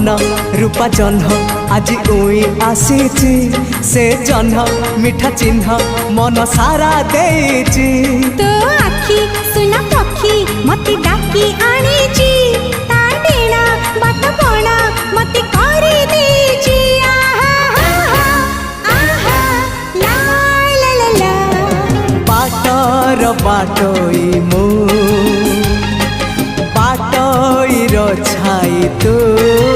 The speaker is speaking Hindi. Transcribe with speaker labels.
Speaker 1: मन रूपा जह्न आज उई आसीची से जह्न मिठा चिन्ह मन सारा देची
Speaker 2: तो आखी सुना पक्षी मती डाकी आनीची ता डेना बात बणा मती करी देची
Speaker 1: बाटर बाटोई मु बाटोई रो छाई तू